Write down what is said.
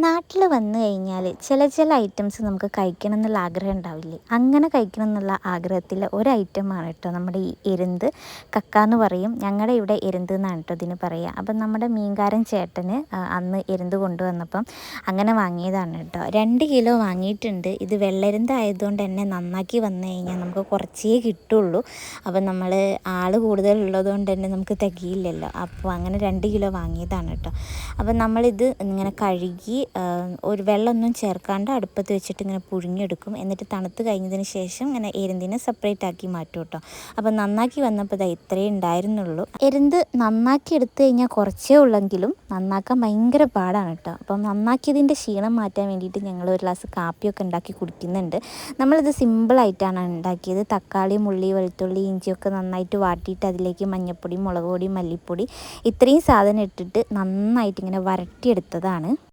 നാട്ടിൽ വന്നു കഴിഞ്ഞാൽ ചില ഐറ്റംസ് നമുക്ക് കഴിക്കണം എന്നുള്ള ആഗ്രഹം ഉണ്ടാവില്ലേ? അങ്ങനെ കഴിക്കണം എന്നുള്ള ആഗ്രഹത്തിൽ ഒരു ഐറ്റമാണ് കേട്ടോ നമ്മുടെ ഈ എരുന്ത്. കക്ക എന്ന് പറയും, ഞങ്ങളുടെ ഇവിടെ എരുന്ത് എന്നാണ് കേട്ടോ ഇതിന് പറയുക. അപ്പം നമ്മുടെ മീൻകാരൻ ചേട്ടന് അന്ന് എരുന്ത് കൊണ്ടുവന്നപ്പം അങ്ങനെ വാങ്ങിയതാണ് കേട്ടോ. 2 കിലോ വാങ്ങിയിട്ടുണ്ട്. ഇത് വെള്ളെരുന്ത് ആയതുകൊണ്ട് തന്നെ നന്നാക്കി വന്നു കഴിഞ്ഞാൽ നമുക്ക് കുറച്ചേ കിട്ടുള്ളൂ. അപ്പം നമ്മൾ ആൾ കൂടുതലുള്ളത് കൊണ്ട് തന്നെ നമുക്ക് തികയില്ലല്ലോ. അപ്പോൾ അങ്ങനെ 2 കിലോ വാങ്ങിയതാണ് കേട്ടോ. അപ്പം നമ്മളിത് ഇങ്ങനെ കഴുകി ഒരു വെള്ളമൊന്നും ചേർക്കാണ്ട് അടുപ്പത്ത് വെച്ചിട്ട് ഇങ്ങനെ പുഴുങ്ങിയെടുക്കും. എന്നിട്ട് തണുത്ത് കഴിഞ്ഞതിന് ശേഷം ഇങ്ങനെ എരുന്തിനെ സെപ്പറേറ്റ് ആക്കി മാറ്റും കേട്ടോ. അപ്പം നന്നാക്കി വന്നപ്പോൾ ഇതാ ഇത്രയേ ഉണ്ടായിരുന്നുള്ളൂ. എരുന്ത് നന്നാക്കി എടുത്തു കഴിഞ്ഞാൽ കുറച്ചേ ഉള്ളെങ്കിലും നന്നാക്കാൻ ഭയങ്കര പാടാണ് കേട്ടോ. അപ്പം നന്നാക്കിയതിൻ്റെ ക്ഷീണം മാറ്റാൻ വേണ്ടിയിട്ട് ഞങ്ങൾ ഒരു ഗ്ലാസ് കാപ്പിയൊക്കെ ഉണ്ടാക്കി കുടിക്കുന്നുണ്ട്. നമ്മളിത് സിമ്പിളായിട്ടാണ് ഉണ്ടാക്കിയത്. തക്കാളി, ഉള്ളി, വെളുത്തുള്ളി, ഇഞ്ചിയൊക്കെ നന്നായിട്ട് വാട്ടിയിട്ട് അതിലേക്ക് മഞ്ഞൾപ്പൊടി, മുളക് പൊടി, മല്ലിപ്പൊടി ഇത്രയും സാധനം ഇട്ടിട്ട് നന്നായിട്ട് ഇങ്ങനെ വരട്ടിയെടുത്തതാണ്.